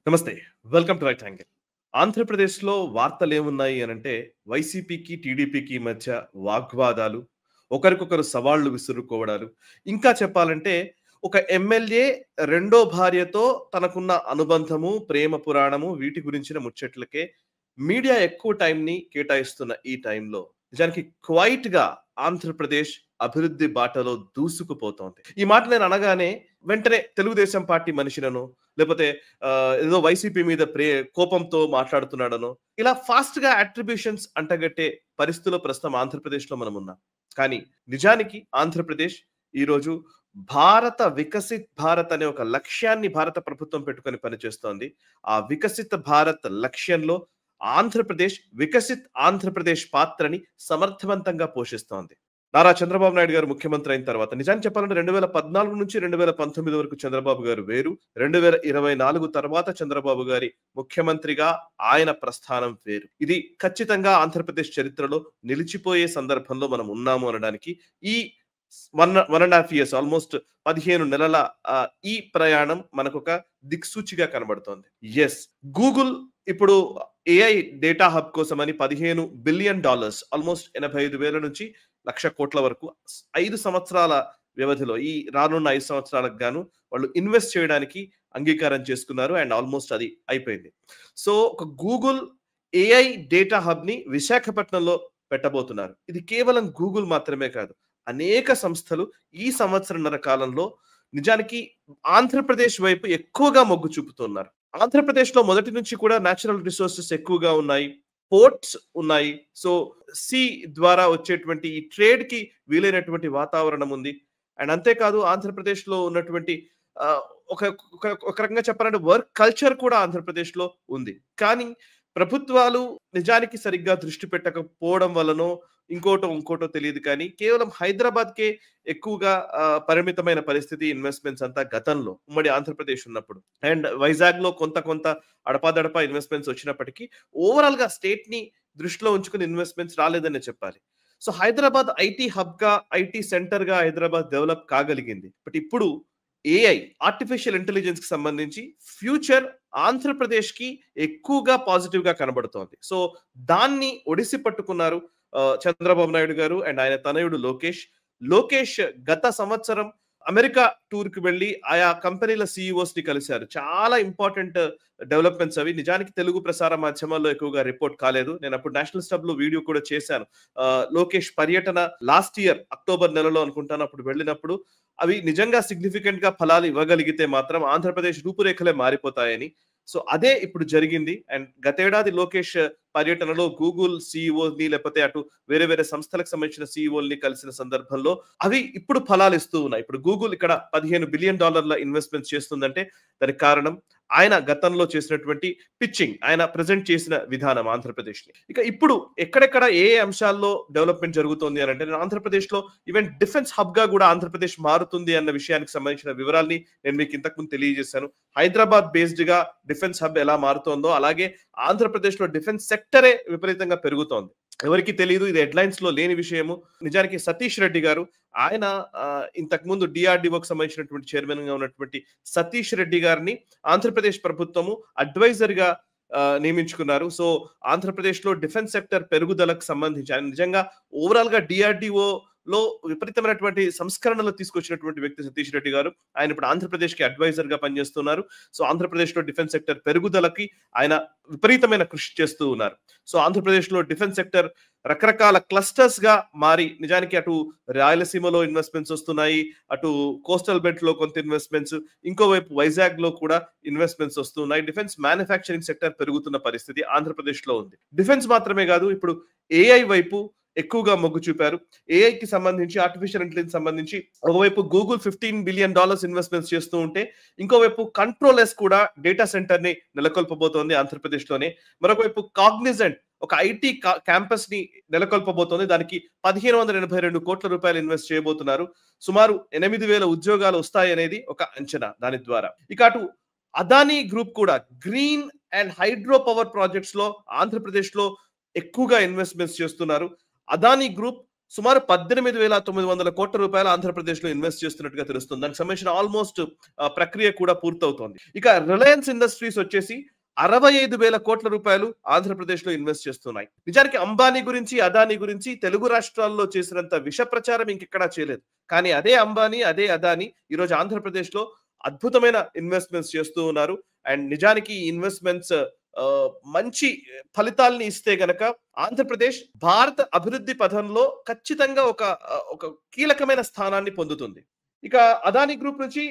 నమస్తే. Welcome to right angle. ఆంధ్రప్రదేశ్‌లో వార్తలేమున్నాయి అనంటే, వైసీపీకి, టీడీపీకి మధ్య వాగ్వాదాలు, ఒకరికొకరు సవాళ్లు విసురుకోవడాలు, ఇంకా చెప్పాలంటే ఒక ఎమ్మెల్యే రెండో భార్యతో తనకున్న అనుబంధము, ప్రేమ పురాణము వీటి గురించిన ముచ్చట్లకే మీడియా ఎక్కువ టైంని కేటాయిస్తున్న ఈ టైంలో నిజానికి క్వైట్‌గా ఆంధ్రప్రదేశ్ అభివృద్ధి బాటలో దూసుకుపోతోంది. ఈ మాట నేను అనగానే వెంటనే తెలుగుదేశం పార్టీ మనిషిననో, లేపోతే ఏదో వైసీపీ మీద కోపంతో మాట్లాడుతున్నాడనో, ఇలా ఫాస్ట్‌గా అట్రిబ్యూషన్స్ అంటగట్టే పరిస్థితిలో ప్రస్తుతం ఆంధ్రప్రదేశ్‌లో మనమున్నాం. కానీ నిజానికి ఆంధ్రప్రదేశ్ ఈరోజు వికసిత్ భారత్ అనే ఒక లక్ష్యాన్ని భారత ప్రభుత్వం పెట్టుకొని పనిచేస్తోంది. ఆ వికసిత భారత్ లక్ష్యంలో వికసిత్ ఆంధ్రప్రదేశ్ పాత్రని సమర్థవంతంగా పోషిస్తోంది. నారా చంద్రబాబు నాయుడు గారు ముఖ్యమంత్రి అయిన తర్వాత నిజానికి చెప్పాలంటే 2014 నుంచి 2019 వరకు చంద్రబాబు గారు వేరు. 2024 తర్వాత చంద్రబాబు గారి ముఖ్యమంత్రిగా ఆయన ప్రస్థానం వేరు. ఇది ఖచ్చితంగా ఆంధ్రప్రదేశ్ చరిత్రలో నిలిచిపోయే సందర్భంలో మనం ఉన్నాము అనడానికి ఈ 1.5 ఇయర్స్ ఆల్మోస్ట్ 15 నెలల ఈ ప్రయాణం మనకొక దిక్సూచిగా కనబడుతోంది. యెస్, గూగుల్ ఇప్పుడు ఏఐ డేటా హబ్ కోసమని $15 బిలియన్ ఆల్మోస్ట్ 85,000 నుంచి 1,00,000 కోట్ల వరకు 5 సంవత్సరాల వ్యవధిలో ఈ రానున్న 5 సంవత్సరాలకు గాను వాళ్ళు ఇన్వెస్ట్ చేయడానికి అంగీకారం చేసుకున్నారు. అండ్ ఆల్మోస్ట్ అది అయిపోయింది. సో ఒక గూగుల్ ఏఐ డేటా హబ్ ని విశాఖపట్నంలో పెట్టబోతున్నారు. ఇది కేవలం గూగుల్ మాత్రమే కాదు, అనేక సంస్థలు ఈ సంవత్సరన్నర కాలంలో నిజానికి ఆంధ్రప్రదేశ్ వైపు ఎక్కువగా మొగ్గు చూపుతున్నారు. ఆంధ్రప్రదేశ్‌లో మొదటి నుంచి కూడా నేచురల్ రిసోర్సెస్ ఎక్కువగా ఉన్నాయి. పోర్ట్స్ ఉన్నాయి. సో సీ ద్వారా వచ్చేటువంటి ఈ ట్రేడ్‌కి వీలైనటువంటి వాతావరణం ఉంది. అండ్ అంతేకాదు ఆంధ్రప్రదేశ్‌లో ఉన్నటువంటి ఆహ్, ఒక ఒక ఒక రకంగా చెప్పాలంటే వర్క్ కల్చర్ కూడా ఆంధ్రప్రదేశ్‌లో ఉంది. కానీ ప్రభుత్వాలు నిజానికి సరిగ్గా దృష్టి పెట్టకపోవడం వల్లనో, ఇంకోటో తెలీదు కానీ కేవలం హైదరాబాద్‌కే ఎక్కువగా పరిమితమైన పరిస్థితి ఇన్వెస్ట్‌మెంట్స్ అంతా గతంలో ఉమ్మడి ఆంధ్రప్రదేశ్ ఉన్నప్పుడు. అండ్ వైజాగ్‌లో కొంత అడపాదడపా ఇన్వెస్ట్‌మెంట్స్ వచ్చినప్పటికీ ఓవరాల్‌గా స్టేట్‌ని దృష్టిలో ఉంచుకుని ఇన్వెస్ట్‌మెంట్స్ రాలేదనే చెప్పాలి. సో హైదరాబాద్ ఐటీ హబ్‌గా, ఐటీ సెంటర్‌గా హైదరాబాద్ డెవలప్ కాగలిగింది. బట్ ఇప్పుడు ఏఐ ఆర్టిఫిషియల్ ఇంటెలిజెన్స్ కి సంబంధించి ఫ్యూచర్ ఆంధ్రప్రదేశ్‌కి ఎక్కువగా పాజిటివ్‌గా కనబడుతోంది. సో దాన్ని ఒడిసి పట్టుకున్నారు చంద్రబాబు నాయుడు గారు అండ్ ఆయన తనయుడు లోకేష్ గత సంవత్సరం అమెరికా టూర్‌కి వెళ్లి ఆయా కంపెనీల సీఈఓస్ ని కలిశారు. చాలా ఇంపార్టెంట్ డెవలప్‌మెంట్స్ అవి. నిజానికి తెలుగు ప్రసార మాధ్యమాల్లో ఎక్కువగా రిపోర్ట్ కాలేదు. నేను అప్పుడు నేషనల్ స్టబ్‌లో వీడియో కూడా చేశాను. లోకేష్ పర్యటన లాస్ట్ ఇయర్ అక్టోబర్ నెలలో అనుకుంటాను అప్పుడు వెళ్ళినప్పుడు అవి నిజంగా సిగ్నిఫికెంట్ గా ఫలాలు ఇవ్వగలిగితే మాత్రం ఆంధ్రప్రదేశ్ రూపురేఖలే మారిపోతాయని. సో అదే ఇప్పుడు జరిగింది. అండ్ గతేడాది లోకేష్ పర్యటనలో గూగుల్ సీఈఓని లేకపోతే అటు వేరే సంస్థలకు సంబంధించిన సీఈఓల్ని కలిసిన సందర్భంలో అవి ఇప్పుడు ఫలాలు ఇస్తూ ఉన్నాయి. ఇప్పుడు గూగుల్ ఇక్కడ $15 బిలియన్ ఇన్వెస్ట్మెంట్స్ చేస్తుందంటే దానికి కారణం ఆయన గతంలో చేసినటువంటి పిచ్చింగ్, ఆయన ప్రెజెంట్ చేసిన విధానం ఆంధ్రప్రదేశ్‌ని. ఇక ఇప్పుడు ఎక్కడెక్కడ ఏ అంశాల్లో డెవలప్‌మెంట్ జరుగుతోంది అనంటే ఆంధ్రప్రదేశ్‌లో ఈవెన్ డిఫెన్స్ హబ్‌గా కూడా ఆంధ్రప్రదేశ్ మారుతుంది అన్న విషయానికి సంబంధించిన వివరాల్ని నేను మీకు ఇంతకుముందు తెలియజేశాను. హైదరాబాద్ బేస్డ్‌గా డిఫెన్స్ హబ్ ఎలా మారుతోందో అలాగే ఆంధ్రప్రదేశ్‌లో డిఫెన్స్ సెక్టరే విపరీతంగా పెరుగుతోంది. ఎవరికీ తెలీదు, ఇది హెడ్‌లైన్స్‌లో లేని విషయము. నిజానికి సతీష్ రెడ్డి గారు ఆయన ఇంతకుముందు డీఆర్‌డీఓకి సంబంధించినటువంటి చైర్మన్‌గా ఉన్నటువంటి సతీష్ రెడ్డి గారిని ఆంధ్రప్రదేశ్ ప్రభుత్వము అడ్వైజర్‌గా నియమించుకున్నారు. సో ఆంధ్రప్రదేశ్‌లో డిఫెన్స్ సెక్టర్ పెరుగుదలకు సంబంధించి ఆయన నిజంగా ఓవరాల్‌గా డీఆర్‌డీఓలో విపరీతమైనటువంటి సంస్కరణలు తీసుకొచ్చినటువంటి వ్యక్తి సతీష్ రెడ్డి గారు. ఆయన ఇప్పుడు ఆంధ్రప్రదేశ్‌కి అడ్వైజర్‌గా పనిచేస్తున్నారు. సో ఆంధ్రప్రదేశ్‌లో డిఫెన్స్ సెక్టర్ పెరుగుదలకి ఆయన విపరీతమైన కృషి చేస్తూ ఉన్నారు. సో ఆంధ్రప్రదేశ్‌లో డిఫెన్స్ సెక్టర్ రకరకాల క్లస్టర్స్ గా మారి నిజానికి అటు రాయలసీమలో ఇన్వెస్ట్మెంట్స్ వస్తున్నాయి, అటు కోస్టల్ బెల్ట్ లో కొంత ఇన్వెస్ట్మెంట్స్, ఇంకోవైపు వైజాగ్ లో కూడా ఇన్వెస్ట్మెంట్స్ వస్తున్నాయి. డిఫెన్స్ మ్యానుఫ్యాక్చరింగ్ సెక్టర్ పెరుగుతున్న పరిస్థితి ఆంధ్రప్రదేశ్ లో ఉంది. డిఫెన్స్ మాత్రమే కాదు, ఇప్పుడు ఏఐ వైపు ఎక్కువగా మొగ్గు చూపారు. ఏఐకి సంబంధించి ఆర్టిఫిషియల్ ఇంటెలిజెన్స్ సంబంధించి ఒకవైపు గూగుల్ $15 బిలియన్ ఇన్వెస్ట్మెంట్స్ చేస్తూ ఉంటే ఇంకోవైపు కంట్రోలెస్ కూడా డేటా సెంటర్ ని నెలకొల్పబోతోంది ఆంధ్రప్రదేశ్ లోనే. మరొకవైపు కాగ్నిజెంట్ ఒక ఐటీ క్యాంపస్ ని నెలకొల్పబోతోంది. దానికి $1,582 కోట్ల ఇన్వెస్ట్ చేయబోతున్నారు. సుమారు 8,000 ఉద్యోగాలు వస్తాయనేది ఒక అంచనా దాని ద్వారా. ఇక అటు అదానీ గ్రూప్ కూడా green and hydro power projects లో ఆంధ్రప్రదేశ్ లో ఎక్కువగా ఇన్వెస్ట్మెంట్స్ చేస్తున్నారు. అదానీ గ్రూప్ సుమారు 18,900 కోట్ల రూపాయలు ఆంధ్రప్రదేశ్‌లో ఇన్వెస్ట్ చేస్తున్నట్టుగా తెలుస్తుంది. దానికి సంబంధించిన ఆల్‌మోస్ట్ ప్రక్రియ కూడా పూర్తవుతోంది. ఇక రిలయన్స్ ఇండస్ట్రీస్ వచ్చేసి 65,000 కోట్ల రూపాయలు ఆంధ్రప్రదేశ్‌లో ఇన్వెస్ట్ చేస్తున్నాయి. నిజానికి అంబానీ గురించి, అదానీ గురించి తెలుగు రాష్ట్రాల్లో చేసినంత విష ప్రచారం ఇంకెక్కడా చేయలేదు. కానీ అదే అంబానీ, అదే అదానీ ఈరోజు ఆంధ్రప్రదేశ్‌లో అద్భుతమైన ఇన్వెస్ట్‌మెంట్స్ చేస్తూ ఉన్నారు. అండ్ నిజానికి ఈ ఇన్వెస్ట్‌మెంట్స్ మంచి ఫలితాల్ని ఇస్తే గనక ఆంధ్రప్రదేశ్ భారత అభివృద్ధి పథంలో ఖచ్చితంగా ఒక కీలకమైన స్థానాన్ని పొందుతుంది. ఇక అదానీ గ్రూప్ నుంచి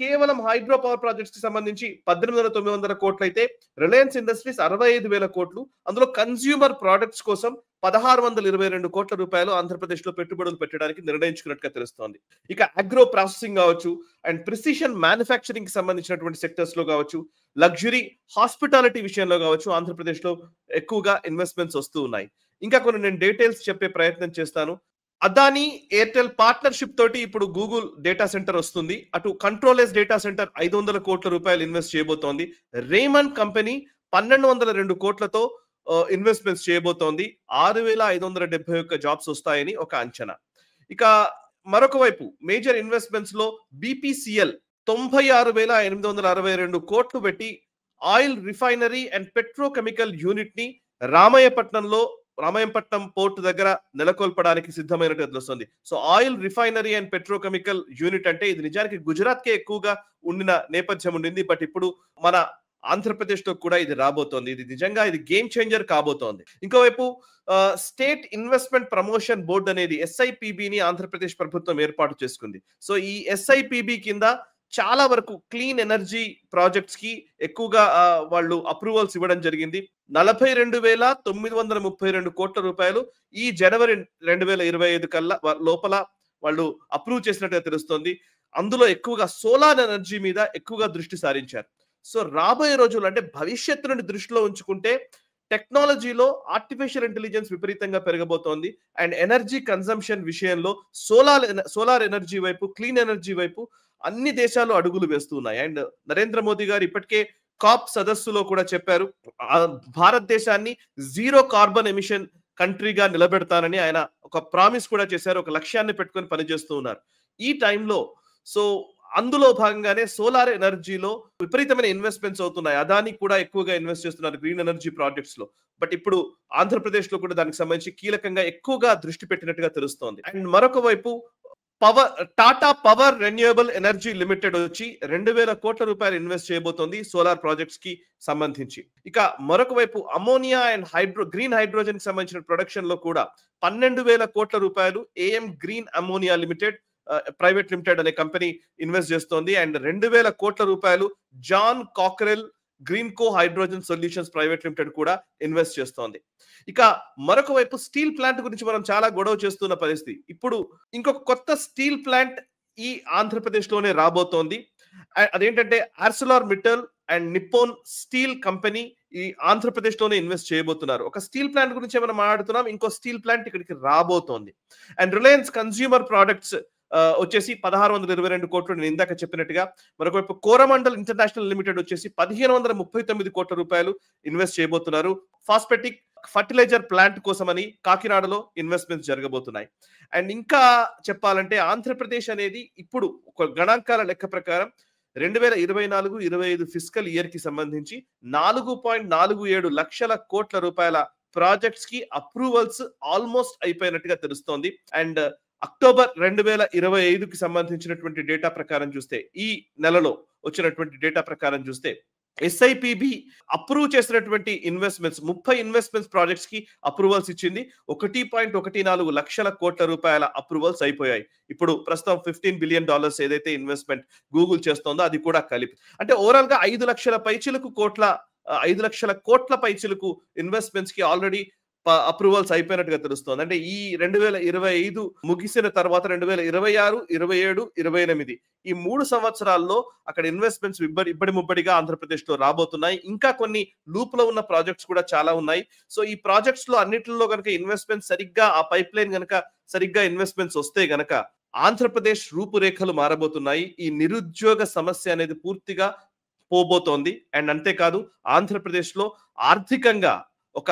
కేవలం హైడ్రో పవర్ ప్రాజెక్ట్స్ కి సంబంధించి 18,900 కోట్లు అయితే రిలయన్స్ ఇండస్ట్రీస్ 65,000 కోట్లు, అందులో కన్స్యూమర్ ప్రొడక్ట్స్ కోసం 1,622 కోట్ల రూపాయలు ఆంధ్రప్రదేశ్ లో పెట్టుబడులు పెట్టడానికి నిర్ణయించుకున్నట్టుగా తెలుస్తోంది. ఇక అగ్రో ప్రాసెసింగ్ కావచ్చు అండ్ ప్రిసిషన్ మ్యానుఫ్యాక్చరింగ్ కి సంబంధించినటువంటి సెక్టర్స్ లో కావచ్చు, లగ్జరీ హాస్పిటాలిటీ విషయంలో కావచ్చు ఆంధ్రప్రదేశ్ లో ఎక్కువగా ఇన్వెస్ట్మెంట్స్ వస్తూ ఉన్నాయి. ఇంకా కొన్ని నేను డీటెయిల్స్ చెప్పే ప్రయత్నం చేస్తాను. అదానీ ఎయిర్టెల్ పార్ట్నర్షిప్ తోటి ఇప్పుడు గూగుల్ డేటా సెంటర్ వస్తుంది. అటు కంట్రోలెస్ డేటా సెంటర్ 500 కోట్ల రూపాయలు ఇన్వెస్ట్ చేయబోతోంది. రేమన్ కంపెనీ 1,202 కోట్లతో ఇన్వెస్ట్మెంట్స్ చేయబోతోంది. 6,571 జాబ్స్ వస్తాయని ఒక అంచనా. ఇక మరొక వైపు మేజర్ ఇన్వెస్ట్మెంట్స్ లో బీపీసీఎల్ 96,862 కోట్లు పెట్టి oil refinery and petrochemical unit ని రామాయంపట్నం పోర్ట్ దగ్గర నెలకొల్పడానికి సిద్ధమైనట్టు తెలుస్తుంది. So oil refinery and petrochemical unit అంటే ఇది నిజానికి గుజరాత్ కే ఎక్కువగా ఉండిన నేపథ్యం ఉండింది. బట్ ఇప్పుడు మన ఆంధ్రప్రదేశ్ లో కూడా ఇది రాబోతోంది. ఇది నిజంగా ఇది గేమ్ చేంజర్ కాబోతోంది. ఇంకోవైపు స్టేట్ ఇన్వెస్ట్మెంట్ ప్రమోషన్ బోర్డు అనేది ఎస్ఐపిబిని ఆంధ్రప్రదేశ్ ప్రభుత్వం ఏర్పాటు చేసుకుంది. సో ఈ ఎస్ఐపిబి కింద చాలా వరకు క్లీన్ ఎనర్జీ ప్రాజెక్ట్స్ కి ఎక్కువగా వాళ్ళు అప్రూవల్స్ ఇవ్వడం జరిగింది. 42,932 కోట్ల రూపాయలు ఈ జనవరి 2025 కల్లా లోపల వాళ్ళు అప్రూవ్ చేసినట్టుగా తెలుస్తోంది. అందులో ఎక్కువగా సోలార్ ఎనర్జీ మీద ఎక్కువగా దృష్టి సారించారు. సో రాబోయే రోజులు అంటే భవిష్యత్తును దృష్టిలో ఉంచుకుంటే టెక్నాలజీలో ఆర్టిఫిషియల్ ఇంటెలిజెన్స్ విపరీతంగా పెరగబోతోంది. అండ్ ఎనర్జీ కన్సంప్షన్ విషయంలో సోలార్ ఎనర్జీ వైపు, క్లీన్ ఎనర్జీ వైపు అన్ని దేశాలు అడుగులు వేస్తున్నాయి. అండ్ నరేంద్ర మోదీ గారు ఇప్పటికే కాప్ సదస్సులో కూడా చెప్పారు, భారతదేశాన్ని జీరో కార్బన్ ఎమిషన్ కంట్రీగా నిలబెడతానని ఆయన ఒక ప్రామిస్ కూడా చేశారు. ఒక లక్ష్యాన్ని పెట్టుకొని పనిచేస్తూ ఉన్నారు. ఈ టైంలో సో అందులో భాగంగానే సోలార్ ఎనర్జీలో విపరీతమైన ఇన్వెస్ట్మెంట్స్ అవుతున్నాయి. అదానీ కూడా ఎక్కువగా ఇన్వెస్ట్ చేస్తున్నారు గ్రీన్ ఎనర్జీ ప్రాజెక్ట్స్ లో. బట్ ఇప్పుడు ఆంధ్రప్రదేశ్ లో కూడా దానికి సంబంధించి కీలకంగా ఎక్కువగా దృష్టి పెట్టినట్టుగా తెలుస్తోంది. అండ్ మరొక వైపు Tata power renewable energy limited వచ్చి 2,000 కోట్ల రూపాయలు ఇన్వెస్ట్ చేయబోతోంది సోలార్ ప్రాజెక్ట్స్ కి సంబంధించి. ఇక మరొక వైపు అమోనియా అండ్ గ్రీన్ హైడ్రోజన్ కి సంబంధించిన ప్రొడక్షన్ లో కూడా 12,000 కోట్ల రూపాయలు AM green ammonia limited private limited అనే కంపెనీ ఇన్వెస్ట్ చేస్తోంది. అండ్ 2,000 కోట్ల రూపాయలు జాన్ కాక్రెల్ గ్రీన్ కో హైడ్రోజన్ సొల్యూషన్స్ ప్రైవేట్ లిమిటెడ్ కూడా ఇన్వెస్ట్ చేస్తోంది. ఇక మరొక వైపు స్టీల్ ప్లాంట్ గురించి మనం చాలా గొడవ చేస్తున్న పరిస్థితి. ఇప్పుడు ఇంకొక కొత్త స్టీల్ ప్లాంట్ ఈ ఆంధ్రప్రదేశ్ లోనే రాబోతోంది. అదేంటంటే Arcelor Mittal and Nippon steel company ఈ ఆంధ్రప్రదేశ్ లోనే ఇన్వెస్ట్ చేయబోతున్నారు. ఒక స్టీల్ ప్లాంట్ గురించి మనం మాట్లాడుతున్నాం, ఇంకో స్టీల్ ప్లాంట్ ఇక్కడికి రాబోతోంది. అండ్ రిలయన్స్ కన్స్యూమర్ ప్రొడక్ట్స్ వచ్చేసి 1,622 కోట్లు నేను ఇందాక చెప్పినట్టుగా. మరొకవైపు కోరమండల్ ఇంటర్నేషనల్ లిమిటెడ్ వచ్చేసి 1,539 కోట్ల రూపాయలు ఇన్వెస్ట్ చేయబోతున్నారు. ఫాస్ఫెటిక్ ఫర్టిలైజర్ ప్లాంట్ కోసమని కాకినాడలో ఇన్వెస్ట్మెంట్స్ జరగబోతున్నాయి. అండ్ ఇంకా చెప్పాలంటే ఆంధ్రప్రదేశ్ అనేది ఇప్పుడు ఒక గణాంకాల లెక్క ప్రకారం 2024-25 ఫిస్కల్ ఇయర్ కి సంబంధించి 4.47 లక్షల కోట్ల రూపాయల ప్రాజెక్ట్స్ కి అప్రూవల్స్ ఆల్మోస్ట్ అయిపోయినట్టుగా తెలుస్తోంది. అండ్ అక్టోబర్ 2025కి సంబంధించినటువంటి డేటా ప్రకారం చూస్తే, ఈ నెలలో వచ్చినటువంటి డేటా ప్రకారం చూస్తే ఎస్ఐపిబి అప్రూవ్ చేసినటువంటి ఇన్వెస్ట్మెంట్స్ 30 ఇన్వెస్ట్మెంట్స్ ప్రాజెక్ట్స్ కి అప్రూవల్స్ ఇచ్చింది. 1.14 లక్షల కోట్ల రూపాయల అప్రూవల్స్ అయిపోయాయి. ఇప్పుడు ప్రస్తుతం $15 బిలియన్ ఏదైతే ఇన్వెస్ట్మెంట్ గూగుల్ చేస్తోందో అది కూడా కలిపి, అంటే ఓవరాల్ గా 5 లక్షల కోట్ల పైచిలకు ఇన్వెస్ట్మెంట్స్ కి ఆల్రెడీ అప్రూవల్స్ అయిపోయినట్టుగా తెలుస్తోంది. అంటే ఈ 2025 ముగిసిన తర్వాత 2026, 27, 28 ఈ 3 సంవత్సరాల్లో అక్కడ ఇన్వెస్ట్మెంట్స్ ఇబ్బడి ముబ్బడిగా ఆంధ్రప్రదేశ్ లో రాబోతున్నాయి. ఇంకా కొన్ని లూప్ లో ఉన్న ప్రాజెక్ట్స్ కూడా చాలా ఉన్నాయి. సో ఈ ప్రాజెక్ట్స్ లో అన్నిటిలో కనుక ఇన్వెస్ట్మెంట్ సరిగ్గా ఆ పైప్ లైన్ కనుక సరిగ్గా ఇన్వెస్ట్మెంట్స్ వస్తే గనక ఆంధ్రప్రదేశ్ రూపురేఖలు మారబోతున్నాయి. ఈ నిరుద్యోగ సమస్య అనేది పూర్తిగా పోబోతోంది. అండ్ అంతేకాదు ఆంధ్రప్రదేశ్ లో ఆర్థికంగా ఒక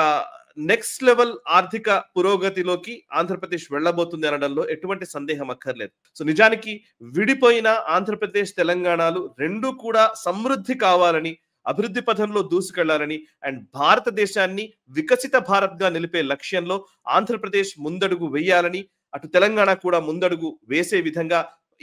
నెక్స్ట్ లెవెల్ ఆర్థిక పురోగతిలోకి ఆంధ్రప్రదేశ్ వెళ్ళబోతుంది అనడంలో ఎటువంటి సందేహం అక్కర్లేదు. సో నిజానికి విడిపోయిన ఆంధ్రప్రదేశ్ తెలంగాణలు రెండు కూడా సమృద్ధి కావాలని, అభివృద్ధి పథంలో దూసుకెళ్లాలని అండ్ భారతదేశాన్ని వికసిత భారత్ గా నిలిపే లక్ష్యంలో ఆంధ్రప్రదేశ్ ముందడుగు వేయాలని, అటు తెలంగాణ కూడా ముందడుగు వేసే విధంగా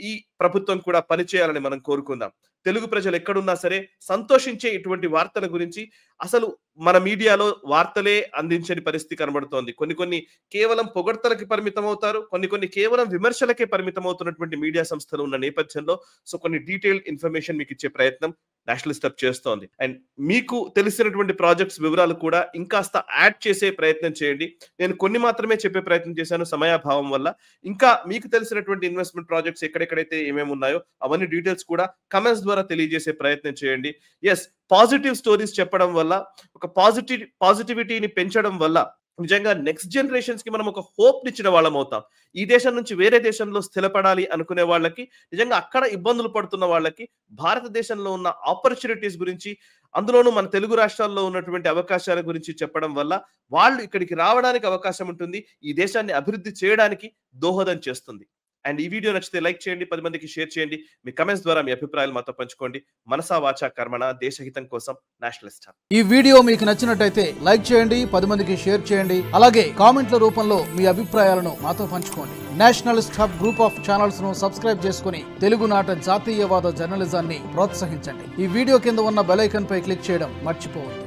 ఈ ప్రభుత్వం కూడా పనిచేయాలని మనం కోరుకుందాం. తెలుగు ప్రజలు ఎక్కడున్నా సరే సంతోషించే ఇటువంటి వార్తల గురించి అసలు మన మీడియాలో వార్తలే అందించని పరిస్థితి కనబడుతోంది. కొన్ని కేవలం పొగడ్తలకి పరిమితం అవుతారు, కొన్ని కేవలం విమర్శలకే పరిమితం అవుతున్నటువంటి మీడియా సంస్థలు ఉన్న నేపథ్యంలో సో కొన్ని డీటెయిల్డ్ ఇన్ఫర్మేషన్ మీకు ఇచ్చే ప్రయత్నం నేషనలిస్ట్ హబ్ చేస్తోంది. అండ్ మీకు తెలిసినటువంటి ప్రాజెక్ట్స్ వివరాలు కూడా ఇంకాస్త యాడ్ చేసే ప్రయత్నం చేయండి. నేను కొన్ని మాత్రమే చెప్పే ప్రయత్నం చేశాను సమయాభావం వల్ల. ఇంకా మీకు తెలిసినటువంటి ఇన్వెస్ట్మెంట్ ప్రాజెక్ట్స్ ఎక్కడెక్కడైతే ఏమేమి ఉన్నాయో అవన్నీ డీటెయిల్స్ కూడా కమెంట్స్ ద్వారా తెలియజేసే ప్రయత్నం చేయండి. ఎస్, పాజిటివ్ స్టోరీస్ చెప్పడం వల్ల, ఒక పాజిటివిటీని పెంచడం వల్ల నిజంగా నెక్స్ట్ జనరేషన్స్ కి మనం ఒక హోప్ ఇచ్చిన వాళ్ళం అవుతాం. ఈ దేశం నుంచి వేరే దేశంలో స్థిరపడాలి అనుకునే వాళ్ళకి, నిజంగా అక్కడ ఇబ్బందులు పడుతున్న వాళ్ళకి భారతదేశంలో ఉన్న ఆపర్చునిటీస్ గురించి, అందులోనూ మన తెలుగు రాష్ట్రాల్లో ఉన్నటువంటి అవకాశాల గురించి చెప్పడం వల్ల వాళ్ళు ఇక్కడికి రావడానికి అవకాశం ఉంటుంది, ఈ దేశాన్ని అభివృద్ధి చేయడానికి దోహదం చేస్తుంది. అండ్ ఈ వీడియో నచ్చితే లైక్ చేయండి, 10 మందికి షేర్ చేయండి, మీ కమెంట్స్ ద్వారా మీ అభిప్రాయాలు మాతో పంచుకోండి. మనసా వాచా కర్మణ, దేశహితం కోసం నేషనలిస్ట్ హబ్. ఈ వీడియో మీకు నచ్చినట్టయితే లైక్ చేయండి, 10 మందికి షేర్ చేయండి, అలాగే కామెంట్ల రూపంలో మీ అభిప్రాయాలను మాతో పంచుకోండి. Nationalist hub group of channels ను సబ్స్క్రైబ్ చేసుకుని తెలుగునాట జాతీయవాద జర్నలిజాన్ని ప్రోత్సహించండి. ఈ వీడియో కింద ఉన్న బెల్ ఐకాన్ పై క్లిక్ చేయడం మర్చిపోవద్దు.